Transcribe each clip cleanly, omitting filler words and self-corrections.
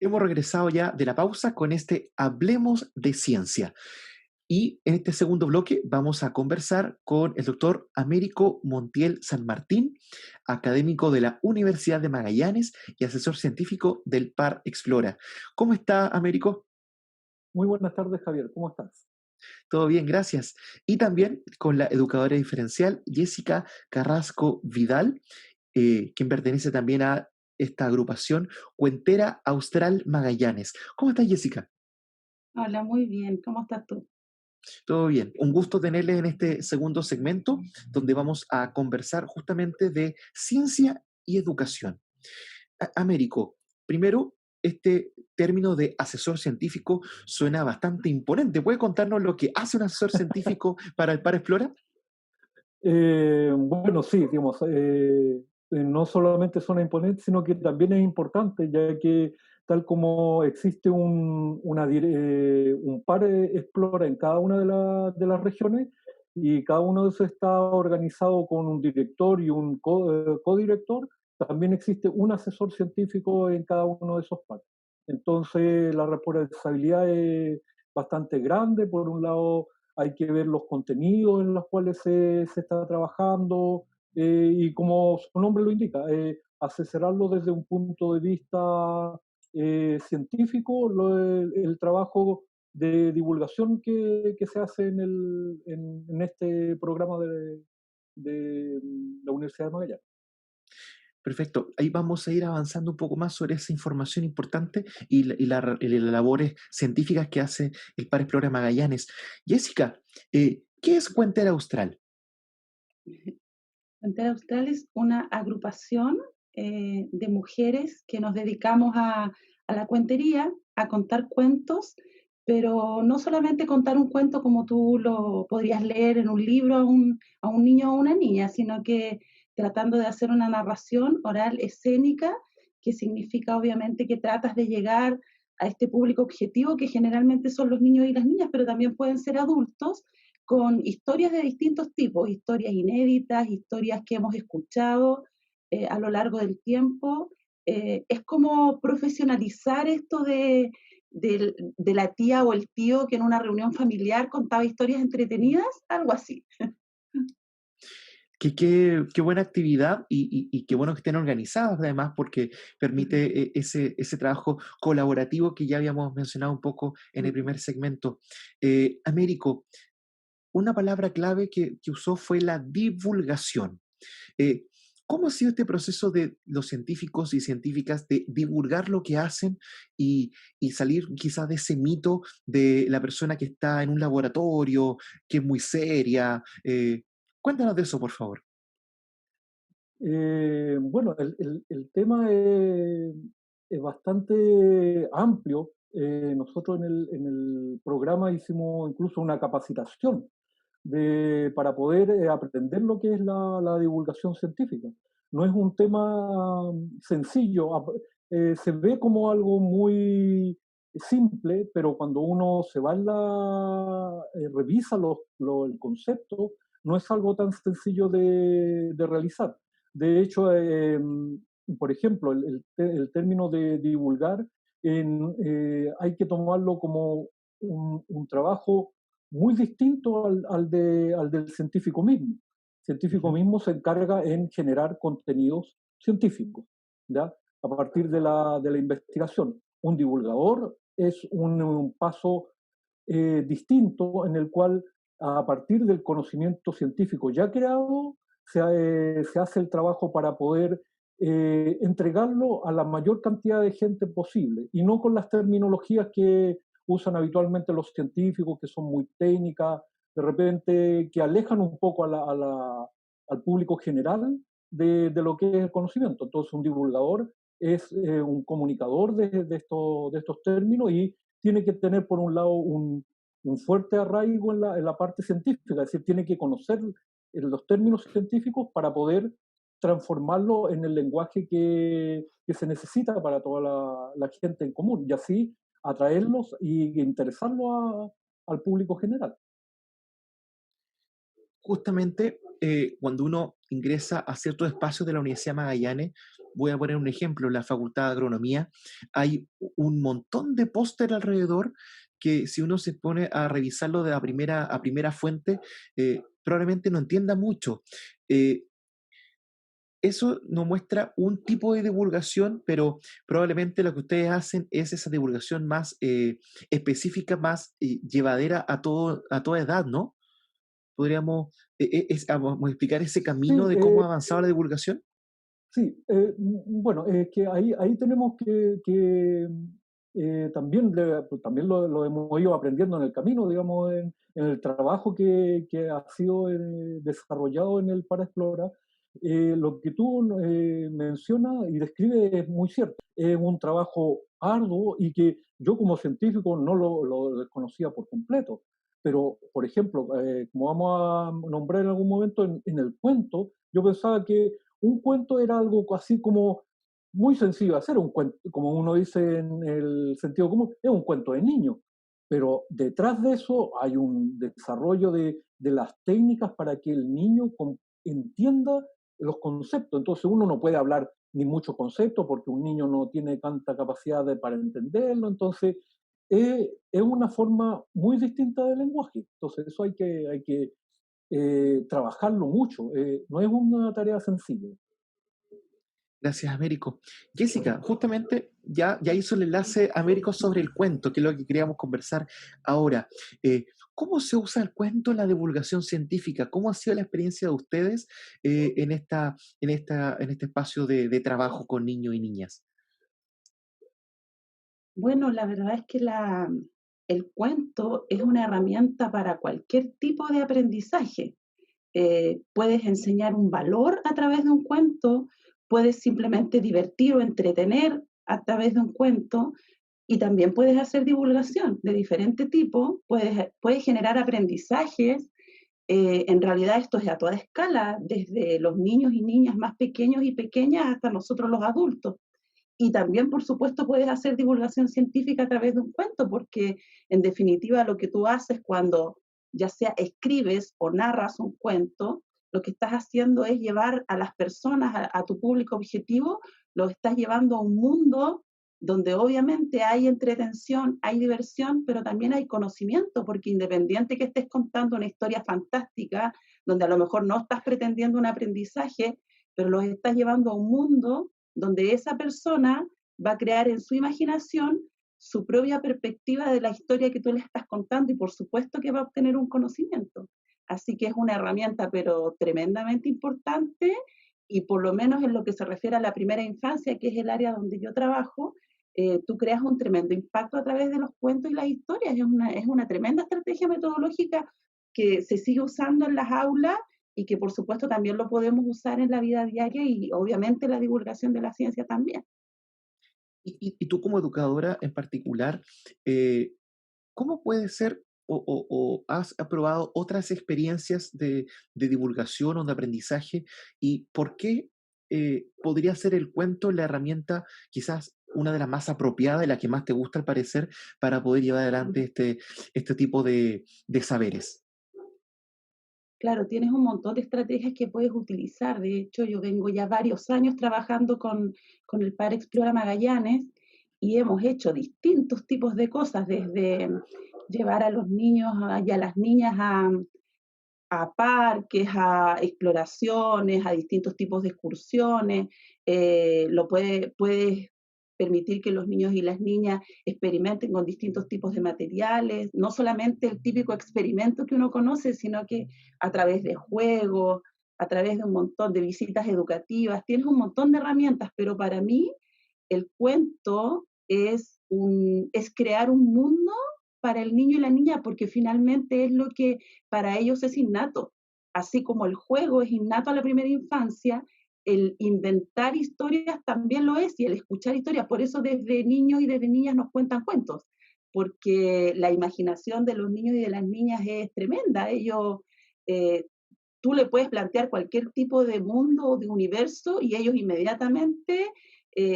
hemos regresado ya de la pausa con este Hablemos de Ciencia. Y en este segundo bloque vamos a conversar con el doctor Américo Montiel San Martín, académico de la Universidad de Magallanes y asesor científico del PAR Explora. ¿Cómo está, Américo? Muy buenas tardes, Javier. ¿Cómo estás? Todo bien, gracias. Y también con la educadora diferencial Jessica Carrasco Vidal, quien pertenece también a esta agrupación Cuentera Austral Magallanes. ¿Cómo estás, Jessica? Hola, muy bien. ¿Cómo estás tú? Todo bien. Un gusto tenerles en este segundo segmento donde vamos a conversar justamente de ciencia y educación. Américo, primero, este término de asesor científico suena bastante imponente. ¿Puede contarnos lo que hace un asesor científico para el Par Explora? Bueno, sí, digamos, no solamente suena imponente, sino que también es importante, ya que tal como existe un par explora en cada una de las regiones, y cada uno de esos está organizado con un director y un codirector, también existe un asesor científico en cada uno de esos pares. Entonces, la responsabilidad es bastante grande. Por un lado, hay que ver los contenidos en los cuales se está trabajando, y como su nombre lo indica, asesorarlo desde un punto de vista científico, el trabajo de divulgación que se hace en este programa de la Universidad de Magallanes. Perfecto. Ahí vamos a ir avanzando un poco más sobre esa información importante y las labores científicas que hace el Par Explora Magallanes. Jessica, ¿qué es Cuentera Austral? Frontera Austral es una agrupación de mujeres que nos dedicamos a la cuentería, a contar cuentos, pero no solamente contar un cuento como tú lo podrías leer en un libro a un niño o a una niña, sino que tratando de hacer una narración oral escénica, que significa obviamente que tratas de llegar a este público objetivo, que generalmente son los niños y las niñas, pero también pueden ser adultos, con historias de distintos tipos, historias inéditas, historias que hemos escuchado a lo largo del tiempo. Es como profesionalizar esto de la tía o el tío que en una reunión familiar contaba historias entretenidas, algo así. Qué buena actividad y qué bueno que estén organizadas además porque Ujú, permite ese trabajo colaborativo que ya habíamos mencionado un poco en el ujú. primer segmento. Américo, una palabra clave que usó fue la divulgación. Eh, ¿Cómo ha sido este proceso de los científicos y científicas de divulgar lo que hacen y salir quizás de ese mito de la persona que está en un laboratorio, que es muy seria? Cuéntanos de eso, por favor. Bueno, el tema es bastante amplio. Nosotros en el programa hicimos incluso una capacitación para poder aprender lo que es la divulgación científica. No es un tema sencillo. Se ve como algo muy simple, pero cuando uno se va revisa el concepto, no es algo tan sencillo de realizar. De hecho, por ejemplo, el término de divulgar hay que tomarlo como un trabajo muy distinto al del científico mismo. El científico Ujú. mismo se encarga en generar contenidos científicos, ¿ya? A partir de la investigación. Un divulgador es un paso distinto en el cual, a partir del conocimiento científico ya creado, se hace el trabajo para poder entregarlo a la mayor cantidad de gente posible, y no con las terminologías que usan habitualmente los científicos, que son muy técnicas, de repente que alejan un poco al público general de lo que es el conocimiento. Entonces, un divulgador es un comunicador de estos términos, y tiene que tener, por un lado, un fuerte arraigo en la parte científica, es decir, tiene que conocer los términos científicos para poder transformarlo en el lenguaje que se necesita para toda la gente en común, y así atraerlos y interesarlos al público general. justamente cuando uno ingresa a ciertos espacios de la Universidad Magallanes, voy a poner un ejemplo, en la Facultad de Agronomía, hay un montón de póster alrededor que si uno se pone a revisarlo de la a primera fuente, probablemente no entienda mucho. Eh, Eso nos muestra un tipo de divulgación, pero probablemente lo que ustedes hacen es esa divulgación más específica, más llevadera a toda edad, ¿no? Podríamos vamos a explicar ese camino Sí, de cómo ha avanzado la divulgación. sí, bueno, es que ahí tenemos también, pues, también lo hemos ido aprendiendo en el camino, digamos, en el trabajo que ha sido desarrollado en el Paraexplora. Lo que tú mencionas y describes es muy cierto. Es un trabajo arduo y que yo como científico no lo desconocía por completo. Pero, por ejemplo, como vamos a nombrar en algún momento en el cuento, yo pensaba que un cuento era algo así como muy sencillo de hacer, un cuento, como uno dice en el sentido común, es un cuento de niño, pero detrás de eso hay un desarrollo de las técnicas para que el niño entienda los conceptos. Entonces uno no puede hablar ni mucho concepto porque un niño no tiene tanta capacidad para entenderlo, entonces es una forma muy distinta del lenguaje. Entonces eso hay que trabajarlo mucho, no es una tarea sencilla. Gracias, Américo. Jessica, justamente ya hizo el enlace Américo sobre el cuento, que es lo que queríamos conversar ahora. ¿Cómo se usa el cuento en la divulgación científica? ¿Cómo ha sido la experiencia de ustedes en este espacio de trabajo con niños y niñas? Bueno, la verdad es que el cuento es una herramienta para cualquier tipo de aprendizaje. Puedes enseñar un valor a través de un cuento, puedes simplemente divertir o entretener a través de un cuento y también puedes hacer divulgación de diferente tipo, puedes generar aprendizajes. En realidad esto es a toda escala, desde los niños y niñas más pequeños y pequeñas hasta nosotros los adultos. Y también, por supuesto, puedes hacer divulgación científica a través de un cuento, porque en definitiva lo que tú haces cuando ya sea escribes o narras un cuento, lo que estás haciendo es llevar a las personas, a tu público objetivo, lo estás llevando a un mundo donde obviamente hay entretención, hay diversión, pero también hay conocimiento, porque independiente que estés contando una historia fantástica, donde a lo mejor no estás pretendiendo un aprendizaje, pero los estás llevando a un mundo donde esa persona va a crear en su imaginación su propia perspectiva de la historia que tú le estás contando y por supuesto que va a obtener un conocimiento. Así que es una herramienta pero tremendamente importante y por lo menos en lo que se refiere a la primera infancia, que es el área donde yo trabajo, tú creas un tremendo impacto a través de los cuentos y las historias. Es una tremenda estrategia metodológica que se sigue usando en las aulas y que por supuesto también lo podemos usar en la vida diaria y obviamente la divulgación de la ciencia también. Y tú como educadora en particular, eh, ¿cómo puede ser o has probado otras experiencias de divulgación o de aprendizaje? ¿Y por qué podría ser el cuento la herramienta quizás una de las más apropiadas, y la que más te gusta al parecer, para poder llevar adelante este tipo de saberes? Claro, tienes un montón de estrategias que puedes utilizar. De hecho, yo vengo ya varios años trabajando con el Par Explora Magallanes y hemos hecho distintos tipos de cosas, desde llevar a los niños y a las niñas a parques, a exploraciones, a distintos tipos de excursiones. Puedes permitir que los niños y las niñas experimenten con distintos tipos de materiales, no solamente el típico experimento que uno conoce, sino que a través de juegos, a través de un montón de visitas educativas, tienes un montón de herramientas, pero para mí el cuento es crear un mundo para el niño y la niña, porque finalmente es lo que para ellos es innato. Así como el juego es innato a la primera infancia, el inventar historias también lo es y el escuchar historias. Por eso desde niños y desde niñas nos cuentan cuentos, porque la imaginación de los niños y de las niñas es tremenda. Eh, tú le puedes plantear cualquier tipo de mundo o de universo y ellos inmediatamente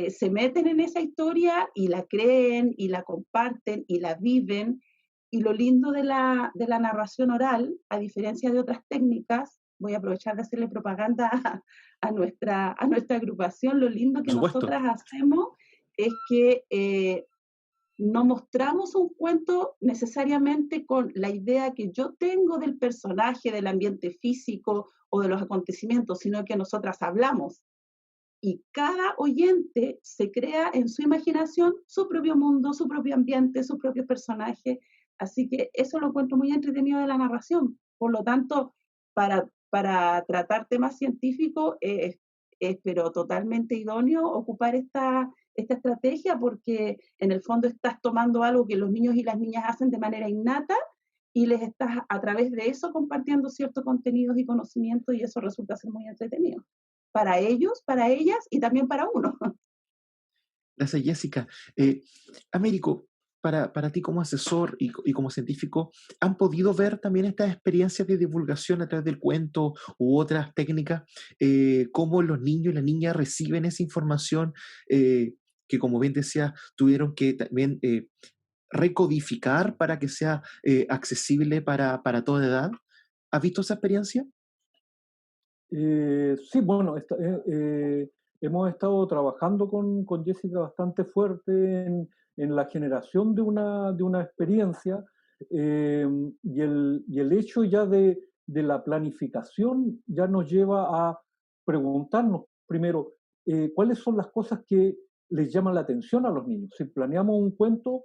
se meten en esa historia y la creen y la comparten y la viven y lo lindo de la narración oral, a diferencia de otras técnicas, voy a aprovechar de hacerle propaganda a nuestra agrupación, lo lindo Por que supuesto. nosotras hacemos es que no mostramos un cuento necesariamente con la idea que yo tengo del personaje, del ambiente físico o de los acontecimientos, sino que nosotras hablamos y cada oyente se crea en su imaginación su propio mundo, su propio ambiente, su propio personaje. Así que eso lo encuentro muy entretenido de la narración. Por lo tanto, para tratar temas científicos es pero totalmente idóneo ocupar esta estrategia porque en el fondo estás tomando algo que los niños y las niñas hacen de manera innata y les estás a través de eso compartiendo ciertos contenidos y conocimientos y eso resulta ser muy entretenido para ellos, para ellas y también para uno. Gracias, Jessica. Américo, para ti como asesor y como científico, ¿han podido ver también estas experiencias de divulgación a través del cuento u otras técnicas? ¿Cómo los niños y las niñas reciben esa información que, como bien decía, tuvieron que también recodificar para que sea accesible para toda edad? ¿Has visto esa experiencia? Sí, bueno, hemos estado trabajando con Jessica bastante fuerte en la generación de una experiencia y el hecho ya de la planificación ya nos lleva a preguntarnos primero cuáles son las cosas que les llaman la atención a los niños. Si planeamos un cuento,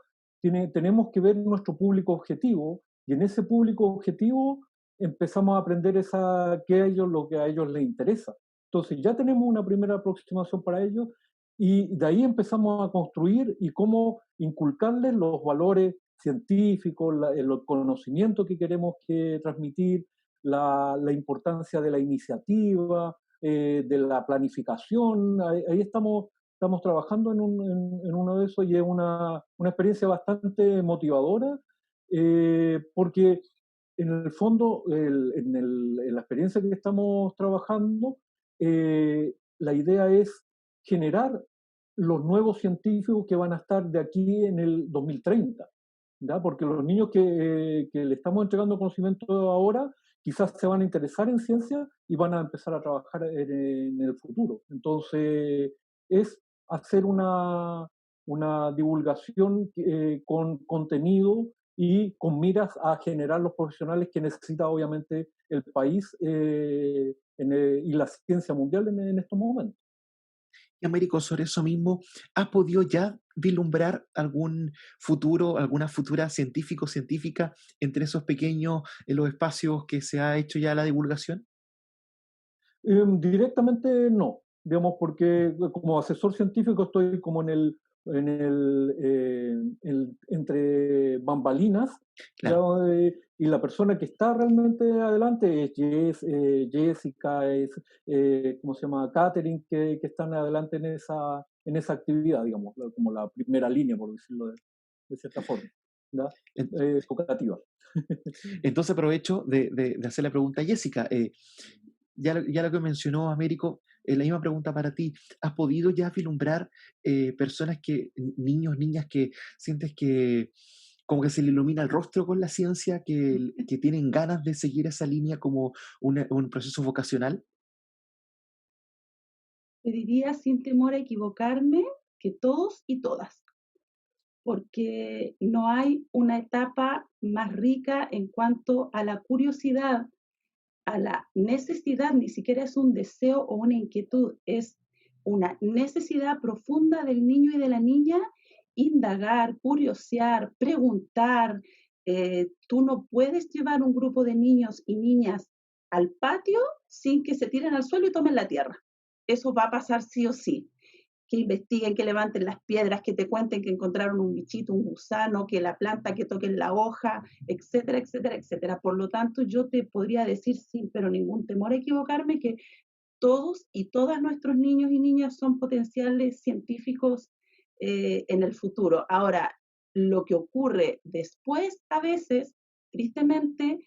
tenemos que ver nuestro público objetivo y en ese público objetivo empezamos a aprender lo que a ellos les interesa. Entonces ya tenemos una primera aproximación para ellos y de ahí empezamos a construir y cómo inculcarles los valores científicos, el conocimiento que queremos transmitir, la importancia de la iniciativa, de la planificación. Ahí estamos trabajando en uno de esos y es una experiencia bastante motivadora porque en el fondo, en la experiencia que estamos trabajando, la idea es generar los nuevos científicos que van a estar de aquí en el 2030, ¿ya? Porque los niños que le estamos entregando conocimiento ahora quizás se van a interesar en ciencia y van a empezar a trabajar en el futuro. Entonces, es hacer una divulgación con contenido y con miras a generar los profesionales que necesita obviamente el país y la ciencia mundial en estos momentos. Y Américo, sobre eso mismo, ¿has podido ya vislumbrar algún futuro, alguna futura científico o científica entre esos pequeños en los espacios que se ha hecho ya la divulgación? Directamente no, digamos, porque como asesor científico estoy como entre bambalinas, ya, Claro. y la persona que está realmente adelante es Jessica, ¿cómo se llama? Catherine, que están adelante en esa actividad, digamos, como la primera línea, por decirlo de cierta forma, ¿ya? En- Educativa. Entonces aprovecho de hacer la pregunta a Jessica. Ya lo que mencionó Américo, la misma pregunta para ti. ¿Has podido ya vislumbrar personas niños, niñas que sientes que como que se le ilumina el rostro con la ciencia, que tienen ganas de seguir esa línea como un proceso vocacional? Te diría sin temor a equivocarme que todos y todas, porque no hay una etapa más rica en cuanto a la curiosidad, a la necesidad, ni siquiera es un deseo o una inquietud, es una necesidad profunda del niño y de la niña indagar, curiosear, preguntar. Tú no puedes llevar un grupo de niños y niñas al patio sin que se tiren al suelo y tomen la tierra. Eso va a pasar sí o sí, que investiguen, que levanten las piedras, que te cuenten que encontraron un bichito, un gusano, que la planta, que toquen la hoja, etcétera, etcétera, etcétera. Por lo tanto, yo te podría decir sin pero ningún temor a equivocarme que todos y todas nuestros niños y niñas son potenciales científicos en el futuro. Ahora, lo que ocurre después, a veces, tristemente,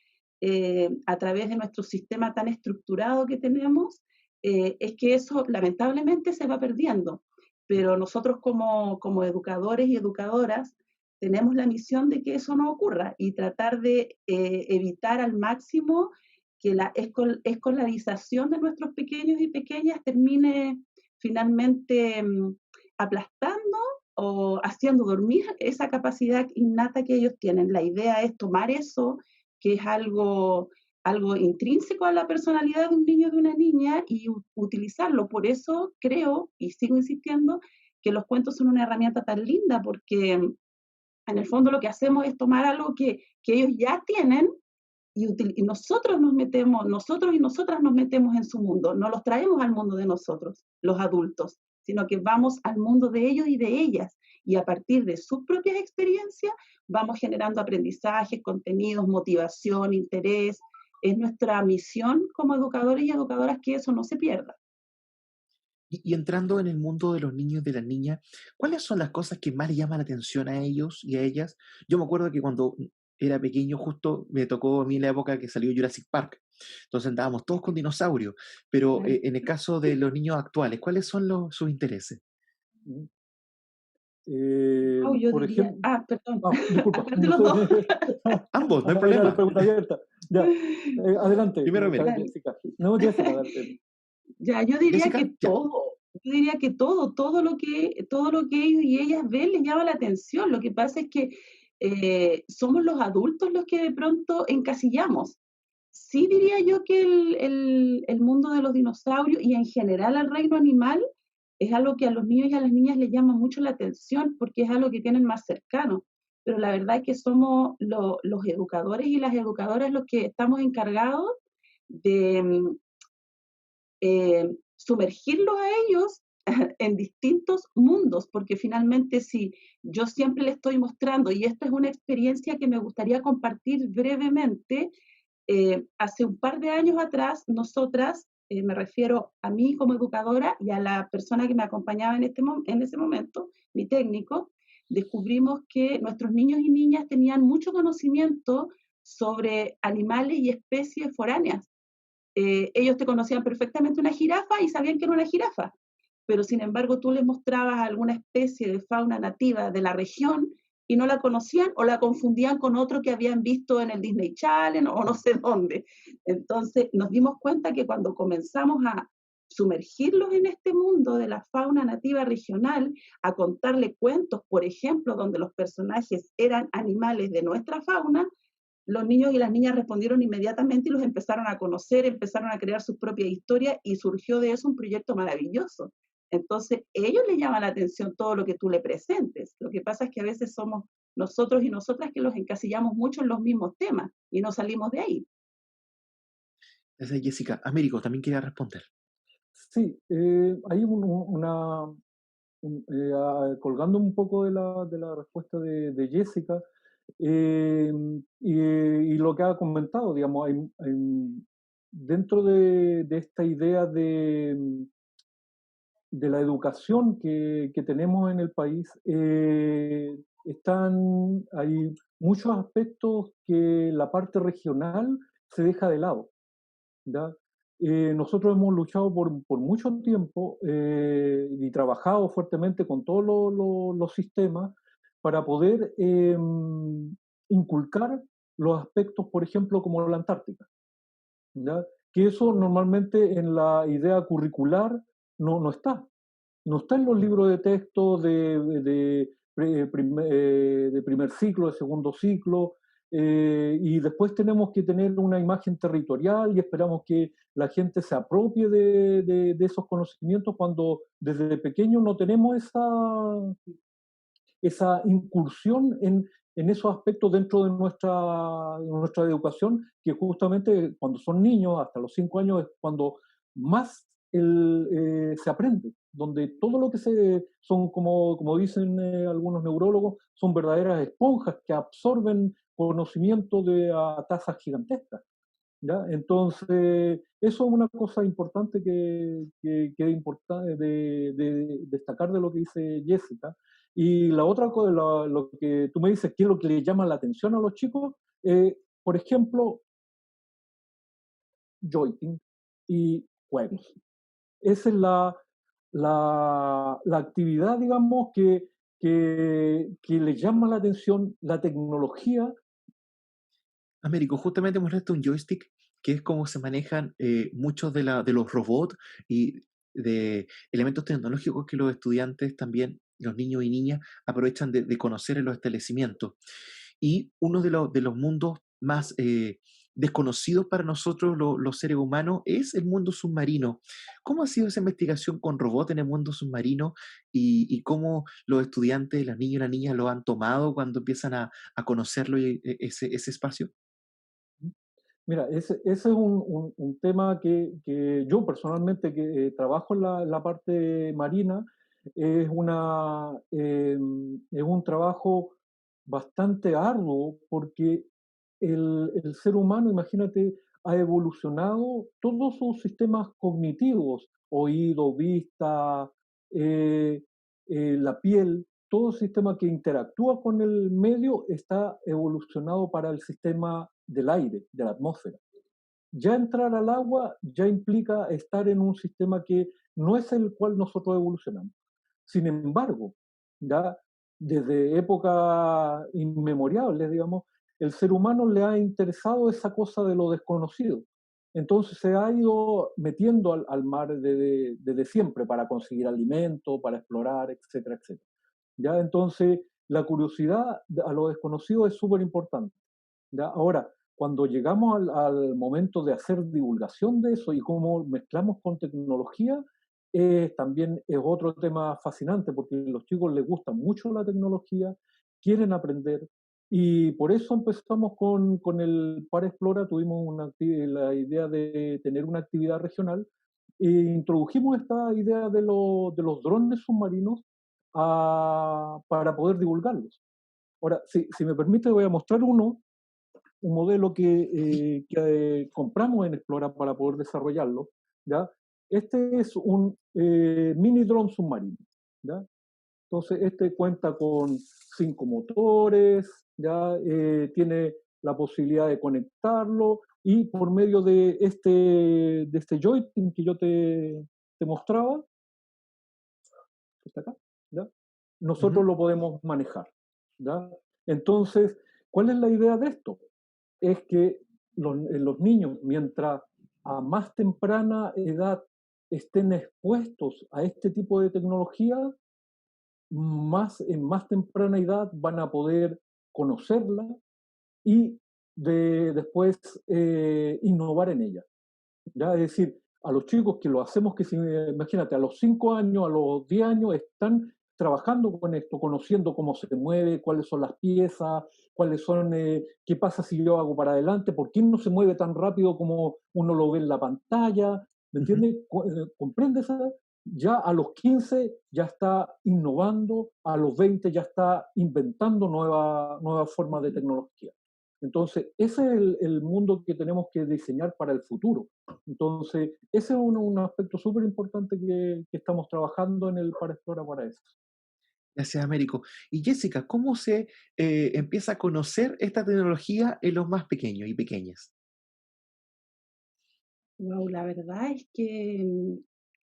a través de nuestro sistema tan estructurado que tenemos, es que eso lamentablemente se va perdiendo. Pero nosotros como educadores y educadoras tenemos la misión de que eso no ocurra y tratar de evitar al máximo que la escolarización de nuestros pequeños y pequeñas termine finalmente aplastando o haciendo dormir esa capacidad innata que ellos tienen. La idea es tomar eso, que es algo intrínseco a la personalidad de un niño o de una niña, y utilizarlo. Por eso creo, y sigo insistiendo, que los cuentos son una herramienta tan linda, porque en el fondo lo que hacemos es tomar algo que ellos ya tienen y nosotros nos metemos, nosotros y nosotras nos metemos en su mundo, no los traemos al mundo de nosotros, los adultos, sino que vamos al mundo de ellos y de ellas. Y a partir de sus propias experiencias vamos generando aprendizajes, contenidos, motivación, interés. Es nuestra misión como educadores y educadoras que eso no se pierda. Y entrando en el mundo de los niños y de las niñas, ¿cuáles son las cosas que más les llaman la atención a ellos y a ellas? Yo me acuerdo que cuando era pequeño, justo me tocó a mí la época que salió Jurassic Park. Entonces andábamos todos con dinosaurios. Pero Claro. en el caso de los niños actuales, ¿cuáles son sus intereses? Yo Por diría, ejemplo, perdón, disculpa, aparte los dos. Ambos, no hay era la problema. pregunta abierta. Ya, adelante, Primero, mira. Dale. Jessica. No, Jessica, adelante. Ya, yo diría Jessica, que ya. todo lo que ellos y ellas ven les llama la atención. Lo que pasa es que somos los adultos los que de pronto encasillamos. Sí diría yo que el mundo de los dinosaurios y en general el reino animal es algo que a los niños y a las niñas les llama mucho la atención porque es algo que tienen más cercano. Pero la verdad es que somos los educadores y las educadoras los que estamos encargados de sumergirlos a ellos en distintos mundos, porque finalmente si yo siempre le estoy mostrando, y esta es una experiencia que me gustaría compartir brevemente, hace un par de años atrás, nosotras, me refiero a mí como educadora y a la persona que me acompañaba en ese momento, mi técnico, descubrimos que nuestros niños y niñas tenían mucho conocimiento sobre animales y especies foráneas. Ellos te conocían perfectamente una jirafa y sabían que era una jirafa, pero sin embargo tú les mostrabas alguna especie de fauna nativa de la región y no la conocían o la confundían con otro que habían visto en el Disney Channel o no sé dónde. Entonces nos dimos cuenta que cuando comenzamos a sumergirlos en este mundo de la fauna nativa regional, a contarle cuentos, por ejemplo, donde los personajes eran animales de nuestra fauna, los niños y las niñas respondieron inmediatamente y los empezaron a conocer, empezaron a crear su propia historia y surgió de eso un proyecto maravilloso. Entonces, ellos les llama la atención todo lo que tú le presentes. Lo que pasa es que a veces somos nosotros y nosotras que los encasillamos mucho en los mismos temas y no salimos de ahí. Esa es Jessica. Américo también quería responder. Sí, hay colgando un poco de la respuesta de Jessica eh, y lo que ha comentado, digamos, dentro de esta idea de la educación que tenemos en el país, hay muchos aspectos que la parte regional se deja de lado. ¿Ya? Nosotros hemos luchado por mucho tiempo y trabajado fuertemente con todos los sistemas para poder inculcar los aspectos, por ejemplo, como la Antártica. ¿Ya? Que eso normalmente en la idea curricular no está. No está en los libros de texto de primer ciclo, de segundo ciclo, y después tenemos que tener una imagen territorial y esperamos que la gente se apropie de esos conocimientos cuando desde pequeño no tenemos esa incursión en esos aspectos dentro de nuestra educación, que justamente cuando son niños, hasta los 5 años, es cuando más se aprende, donde todo lo que son, como dicen algunos neurólogos, son verdaderas esponjas que absorben conocimiento a tasas gigantescas. ¿Ya? Entonces, eso es una cosa importante que es importante de destacar de lo que dice Jessica. Y la otra cosa, lo que tú me dices, ¿qué es lo que le llama la atención a los chicos? Por ejemplo, joyting y juegos. Esa es la actividad, digamos, que le llama la atención la tecnología. Américo, justamente mostraste un joystick que es como se manejan muchos de los robots y de elementos tecnológicos que los estudiantes también, los niños y niñas, aprovechan de conocer en los establecimientos. Y uno de los mundos más desconocidos para nosotros, los seres humanos, es el mundo submarino. ¿Cómo ha sido esa investigación con robots en el mundo submarino y cómo los estudiantes, las niñas y las niñas lo han tomado cuando empiezan a conocerlo y ese espacio? Mira, ese es un tema que yo personalmente que trabajo en la parte marina, es un trabajo bastante arduo porque el ser humano, imagínate, ha evolucionado todos sus sistemas cognitivos, oído, vista, eh, la piel, todo sistema que interactúa con el medio está evolucionado para el sistema del aire, de la atmósfera. Ya entrar al agua ya implica estar en un sistema que no es el cual nosotros evolucionamos. Sin embargo, ya desde épocas inmemoriales, digamos, el ser humano le ha interesado esa cosa de lo desconocido. Entonces se ha ido metiendo al mar desde siempre para conseguir alimento, para explorar, etcétera, etcétera. ¿Ya? Entonces, la curiosidad a lo desconocido es súper importante. ¿Ya? Ahora, cuando llegamos al momento de hacer divulgación de eso y cómo mezclamos con tecnología, también es otro tema fascinante porque a los chicos les gusta mucho la tecnología, quieren aprender y por eso empezamos con el Par Explora, tuvimos la idea de tener una actividad regional e introdujimos esta idea de los drones submarinos para poder divulgarlos. Ahora, si me permite, voy a mostrar un modelo que compramos en Explora para poder desarrollarlo. ¿Ya? Este es un mini drone submarino. ¿Ya? Entonces, este cuenta con 5 motores, ¿ya? Tiene la posibilidad de conectarlo y por medio de este joystick que yo te mostraba, que está acá, ¿ya? Nosotros Ujú. lo podemos manejar. ¿Ya? Entonces, ¿cuál es la idea de esto? Es que los niños, mientras a más temprana edad estén expuestos a este tipo de tecnología, en más temprana edad van a poder conocerla y después innovar en ella. ¿Ya? Es decir, a los chicos que lo hacemos, imagínate, a los 5 años, a los 10 años, están trabajando con esto, conociendo cómo se mueve, cuáles son las piezas, qué pasa si yo hago para adelante, por qué no se mueve tan rápido como uno lo ve en la pantalla, ¿me Ujú. entiendes? ¿Comprendes? Ya a los 15 ya está innovando, a los 20 ya está inventando nuevas formas de tecnología. Entonces, ese es el mundo que tenemos que diseñar para el futuro. Entonces, ese es un aspecto súper importante que estamos trabajando en el Para Explora para eso. Gracias, Américo. Y Jessica, ¿cómo se empieza a conocer esta tecnología en los más pequeños y pequeñas? Wow, la verdad es que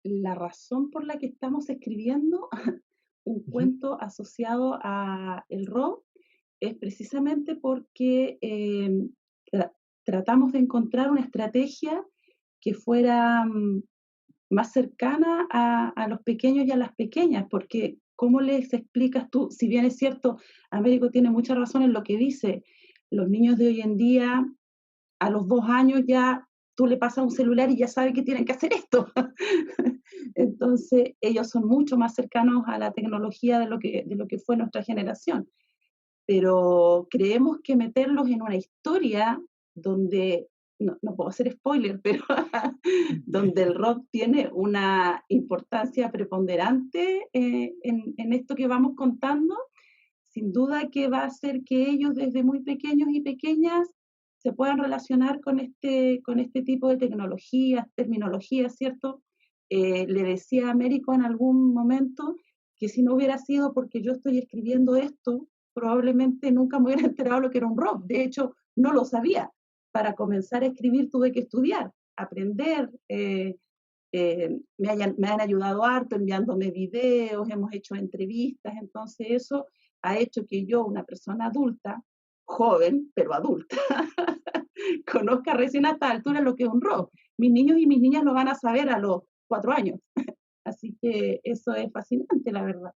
la razón por la que estamos escribiendo un Ujú. cuento asociado a el rock es precisamente porque tra- tratamos de encontrar una estrategia que fuera más cercana a los pequeños y a las pequeñas, porque ¿cómo les explicas tú? Si bien es cierto, Américo tiene mucha razón en lo que dice, los niños de hoy en día, a los 2 años ya tú le pasas un celular y ya sabe que tienen que hacer esto. Entonces, ellos son mucho más cercanos a la tecnología de lo que fue nuestra generación. Pero creemos que meterlos en una historia donde, no puedo hacer spoiler, pero donde el rock tiene una importancia preponderante en esto que vamos contando, sin duda que va a hacer que ellos desde muy pequeños y pequeñas se puedan relacionar con este tipo de tecnologías, terminologías, ¿cierto? Le decía a Américo en algún momento que si no hubiera sido porque yo estoy escribiendo esto, probablemente nunca me hubiera enterado lo que era un rock. De hecho, no lo sabía. Para comenzar a escribir tuve que estudiar, aprender, me han ayudado harto enviándome videos, hemos hecho entrevistas, entonces eso ha hecho que yo, una persona adulta, joven, pero adulta, conozca recién a esta altura lo que es un rock. Mis niños y mis niñas lo van a saber a los 4 años. Así que eso es fascinante, la verdad.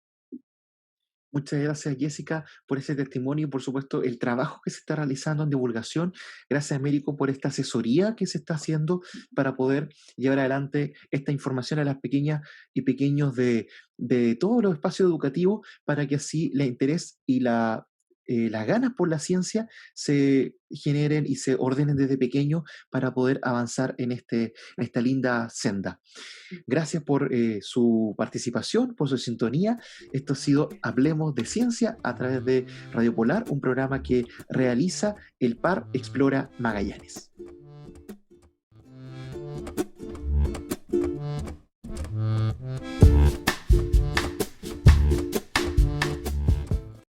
Muchas gracias, Jessica, por ese testimonio y, por supuesto, el trabajo que se está realizando en divulgación. Gracias, Américo, por esta asesoría que se está haciendo para poder llevar adelante esta información a las pequeñas y pequeños de todos los espacios educativos para que así el interés y las ganas por la ciencia se generen y se ordenen desde pequeño para poder avanzar en esta linda senda. Gracias por su participación, por su sintonía. Esto ha sido Hablemos de Ciencia a través de Radio Polar, un programa que realiza el PAR Explora Magallanes.